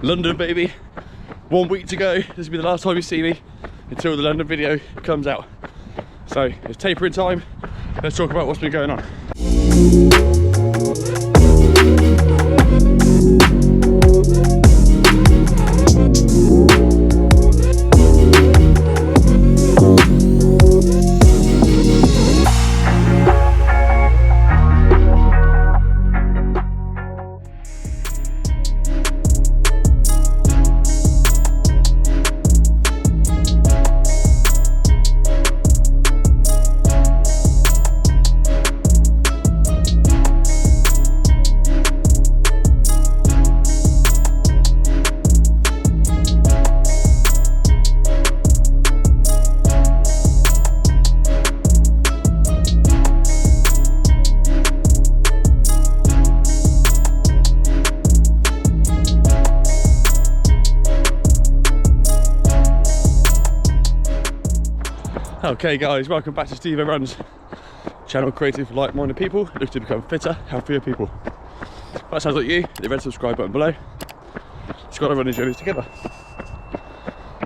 London, baby. 1 week to go. This will be the last time you see me until the London video comes out. So it's tapering time. Let's talk about what's been going on. Okay guys, welcome back to Stevo Runs, channel created for like-minded people looking to become fitter, healthier people. If that sounds like you, hit the red subscribe button below. Let's go on a running journey together.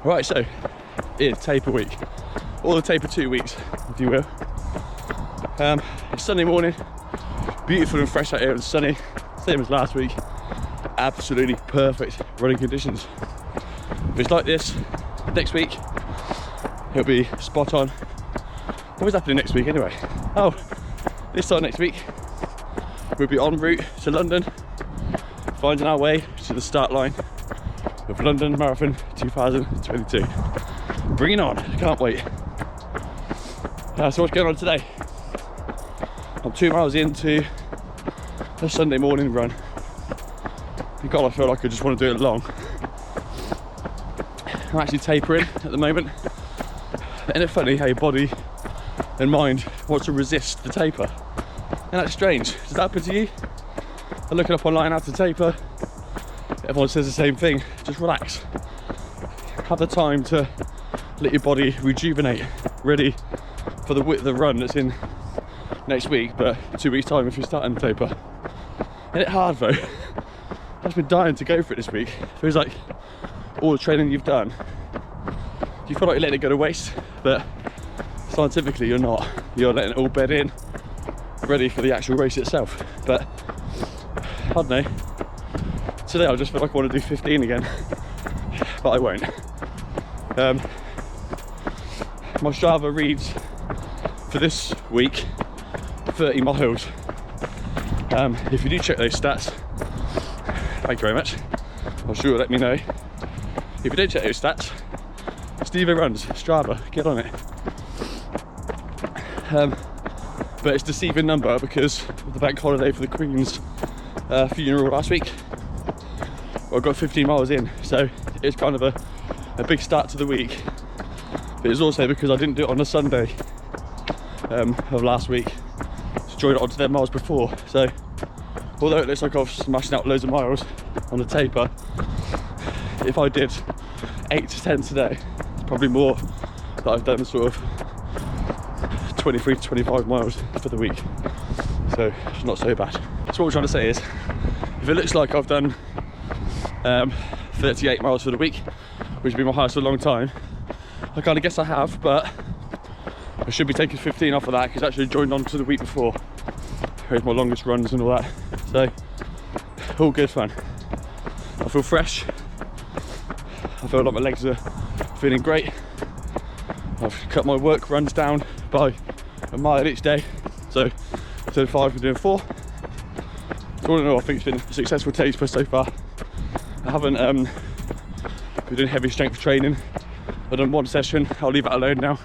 Right, so it's taper week, or the taper 2 weeks, if you will. It's Sunday morning, beautiful and fresh out here and sunny, same as last week. Absolutely perfect running conditions. If it's like this next week, it'll be spot on. What is happening next week anyway? Oh, this time next week, we'll be en route to London, finding our way to the start line of London Marathon 2022. Bring it on, can't wait. So what's going on today? I'm 2 miles into a Sunday morning run. God, I feel like I just want to do it long. I'm actually tapering at the moment. Isn't it funny how your body and mind wants to resist the taper? And that's strange. Does that happen to you? I'm looking up online how to taper. Everyone says the same thing. Just relax. Have the time to let your body rejuvenate, ready for the run that's in next week, but 2 weeks time if you're starting the taper. Isn't it hard though? I've just been dying to go for it this week. It feels like all the training you've done, you feel like you're letting it go to waste, but scientifically you're not. You're letting it all bed in, ready for the actual race itself. But I don't know, today I just feel like I want to do 15 again, but I won't. My Strava reads for this week 30 miles. If you do check those stats, thank you very much. I'm sure you'll let me know. If you don't check those stats, Stevo Runs, Strava, get on it. But it's a deceiving number because of the bank holiday for the Queen's funeral last week. Well, I got 15 miles in, so it's kind of a big start to the week. But it's also because I didn't do it on a Sunday of last week. Just joined it onto their miles before. So although it looks like I've smashing out loads of miles on the taper, if I did 8 to 10 today, it's probably more that I've done sort of 23 to 25 miles for the week. So it's not so bad. So what I'm trying to say is, if it looks like I've done 38 miles for the week, which would be my highest for a long time, I kind of guess I have, but I should be taking 15 off of that because I actually joined on to the week before. Here's my longest runs and all that. So all good fun. I feel fresh. I feel like my legs are feeling great. I've cut my work runs down by a mile each day. So instead of 5, we're doing 4. So all in all, I think it's been a successful taper so far. I haven't been doing heavy strength training. I've done one session, I'll leave that alone now.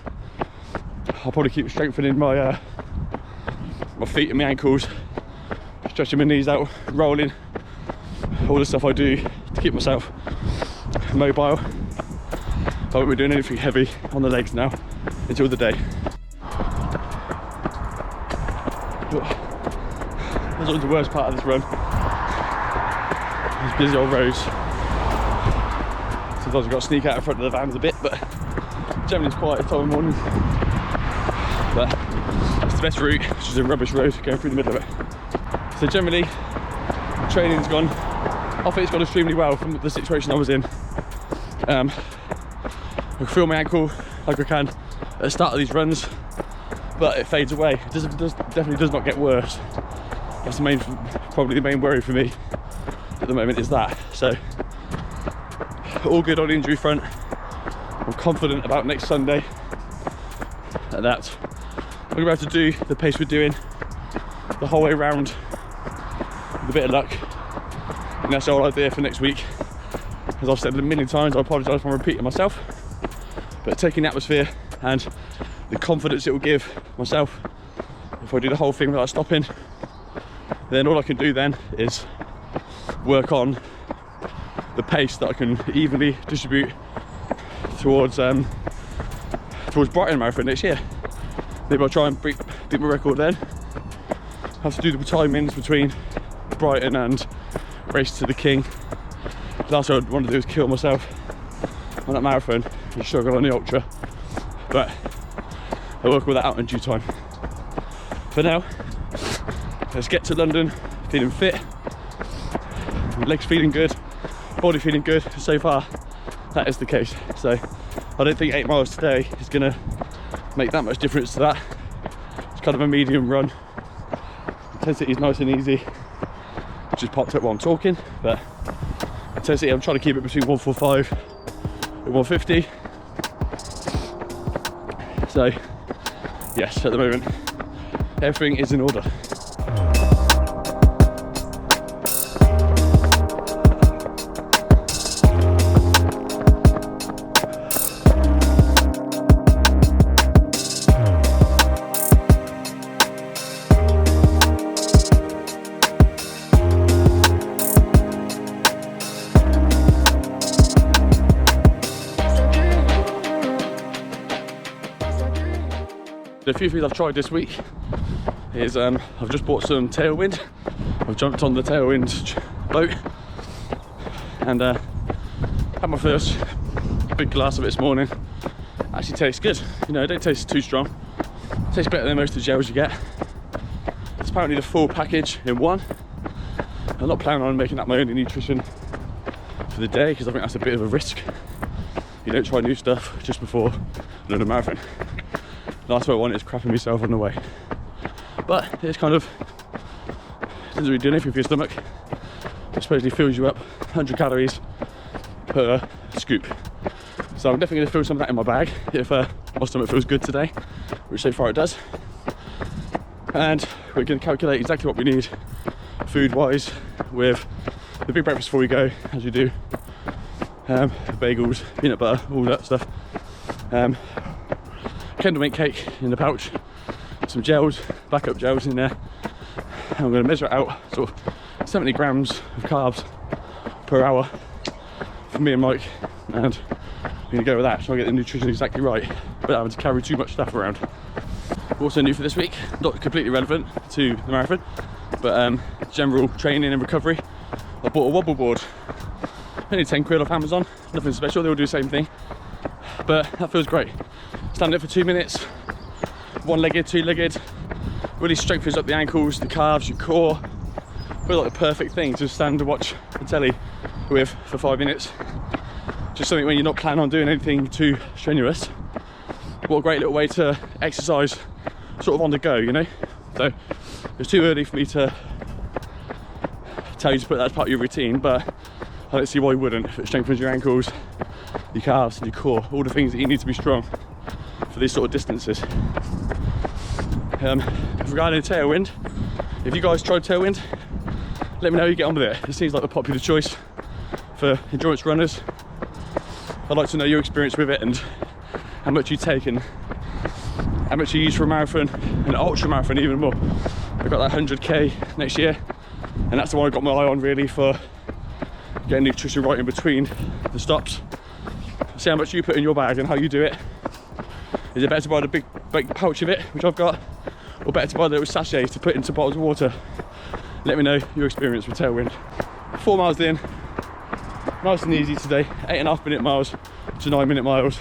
I'll probably keep strengthening my feet and my ankles, stretching my knees out, rolling, all the stuff I do to keep myself mobile. But I won't be doing anything heavy on the legs now until the day. That's always the worst part of this run. These busy old roads. Sometimes I've got to sneak out in front of the vans a bit, but generally it's quiet time of morning. But it's the best route, which is a rubbish road going through the middle of it. So generally, training's gone I think it's gone extremely well from the situation I was in. I can feel my ankle like I can at the start of these runs, but it fades away. It definitely does not get worse. That's the main, probably the main worry for me at the moment is that. So all good on the injury front. I'm confident about next Sunday and that we're going to have to do the pace we're doing the whole way around with a bit of luck, and that's the whole idea for next week. As I've said a million times, I apologise for repeating myself, but taking the atmosphere and the confidence it will give myself if I do the whole thing without stopping, then all I can do then is work on the pace that I can evenly distribute towards Brighton Marathon next year. Maybe I'll try and beat my record then. Have to do the timings between Brighton and Race to the King. The last thing I want to do is kill myself on that marathon and struggle on the ultra, but I'll work all that out in due time. For now, let's get to London feeling fit, legs feeling good, body feeling good. So far that is the case, so I don't think 8 miles today is going to make that much difference to that. It's kind of a medium run. Intensity is nice and easy. Just popped up while I'm talking, but intensity I'm trying to keep it between 145 and 150. So yes, at the moment everything is in order. A few things I've tried this week is I've just bought some Tailwind. I've jumped on the Tailwind boat and had my first big glass of it this morning. Actually tastes good, you know, it don't taste too strong. It tastes better than most of the gels you get. It's apparently the full package in one. I'm not planning on making that my only nutrition for the day because I think that's a bit of a risk. You don't try new stuff just before another marathon. Last thing I want is crapping myself on the way. But it's kind of, doesn't really do anything for your stomach. It supposedly fills you up 100 calories per scoop. So I'm definitely going to fill some of that in my bag if my stomach feels good today, which so far it does. And we're going to calculate exactly what we need food wise with the big breakfast before we go, as we do. Bagels, peanut butter, all that stuff. Kendall mint cake in the pouch, some gels, backup gels in there. And I'm going to measure it out, sort of 70 grams of carbs per hour for me and Mike, and we're going to go with that, so I get the nutrition exactly right without having to carry too much stuff around. Also new for this week, not completely relevant to the marathon, but general training and recovery. I bought a wobble board, only 10 quid off Amazon, nothing special, they all do the same thing, but that feels great. Stand it for 2 minutes, one-legged, two-legged, really strengthens up the ankles, the calves, your core. Feels like the perfect thing to stand and watch the telly with for 5 minutes. Just something when you're not planning on doing anything too strenuous. What a great little way to exercise sort of on the go, you know? So it's too early for me to tell you to put that as part of your routine, but I don't see why you wouldn't. If it strengthens your ankles, your calves and your core, all the things that you need to be strong for these sort of distances. Regarding Tailwind, if you guys tried Tailwind, let me know how you get on with it. It seems like the popular choice for endurance runners. I'd like to know your experience with it and how much you take and how much you use for a marathon and ultra marathon even more. I've got that 100k next year, and that's the one I've got my eye on really for getting nutrition right in between the stops. See how much you put in your bag and how you do it. Is it better to buy the big pouch of it, which I've got, or better to buy the little sachets to put into bottles of water? Let me know your experience with Tailwind. 4 miles in, nice and easy today, 8.5 minute miles to 9 minute miles.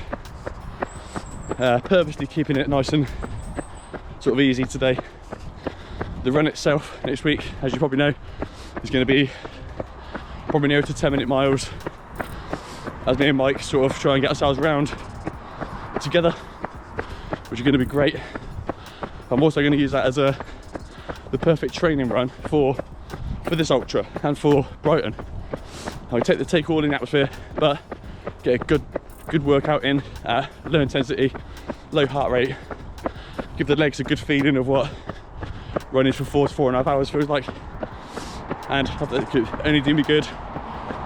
Purposely keeping it nice and sort of easy today. The run itself next week, as you probably know, is going to be probably near to 10-minute miles, as me and Mike sort of try and get ourselves around together, which is going to be great. I'm also going to use that as the perfect training run for this ultra and for Brighton. I'll take all in the atmosphere, but get a good workout in at low intensity, low heart rate. Give the legs a good feeling of what running for 4 to 4.5 hours feels like, and it could only do me good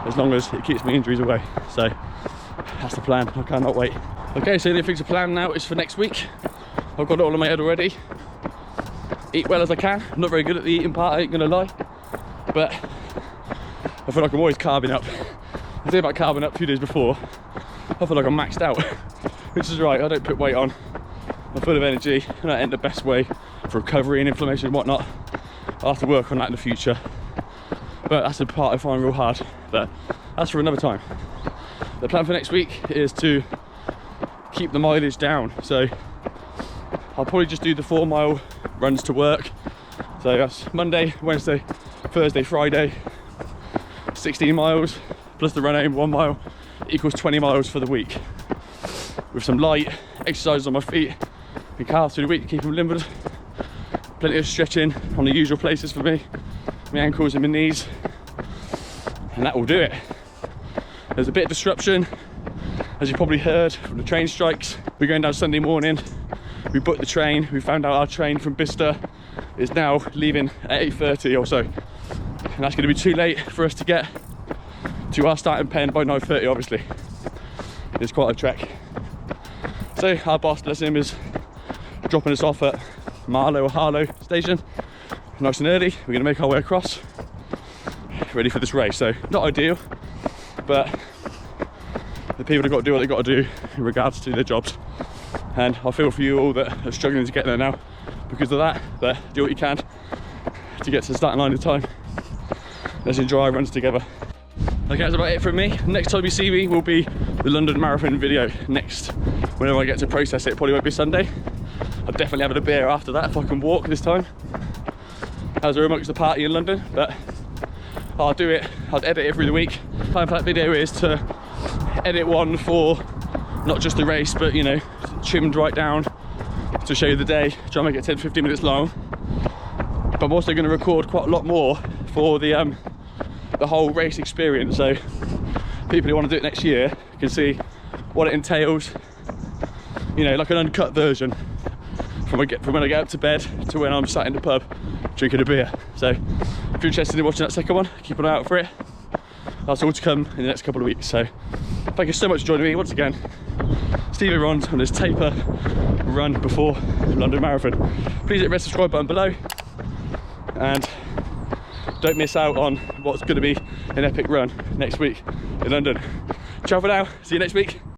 as long as it keeps me injuries away. So that's the plan. I cannot wait. Okay, so the only thing to plan now is for next week. I've got it all in my head already. Eat well as I can. I'm not very good at the eating part, I ain't gonna lie, but I feel like I'm always carbing up. I think about carbing up a few days before, I feel like I'm maxed out, which is right. I don't put weight on, I'm full of energy, and that ain't the best way for recovery and inflammation and whatnot. I'll have to work on that in the future, but that's the part I find real hard, but that's for another time. The plan for next week is to keep the mileage down, so I'll probably just do the 4-mile runs to work. So that's Monday, Wednesday, Thursday, Friday, 16 miles plus the run home, 1 mile equals 20 miles for the week, with some light exercises on my feet and calves through the week to keep them limbered. Plenty of stretching on the usual places for me, my ankles and my knees, and that will do it. There's a bit of disruption, as you probably heard from the train strikes. We're going down Sunday morning. We booked the train. We found out our train from Bicester is now leaving at 8:30 or so, and that's going to be too late for us to get to our starting pen by 9:30. Obviously, it's quite a trek. So our boss, bless him, is dropping us off at Marlow or Harlow station nice and early. We're going to make our way across, ready for this race. So not ideal, but the people have got to do what they've got to do in regards to their jobs, and I feel for you all that are struggling to get there now because of that, but do what you can to get to the starting line in time. Let's enjoy our runs together. Okay, that's about it from me. Next time you see me will be the London Marathon video next, whenever I get to process it. Probably won't be Sunday. I'll definitely have a beer after that if I can walk this time, as we're amongst the party in London, but I'll do it, I'll edit it through the week. Plan for that video is to edit one for not just the race, but you know, trimmed right down to show you the day, try and make it 10-15 minutes long. But I'm also going to record quite a lot more for the whole race experience, so people who want to do it next year can see what it entails, you know, like an uncut version from when I get up to bed to when I'm sat in the pub drinking a beer. So if you're interested in watching that second one, keep an eye out for it. That's all to come in the next couple of weeks. So thank you so much for joining me once again. Stevo runs on this taper run before London Marathon. Please hit the red subscribe button below, and don't miss out on what's going to be an epic run next week in London. Ciao for now, see you next week.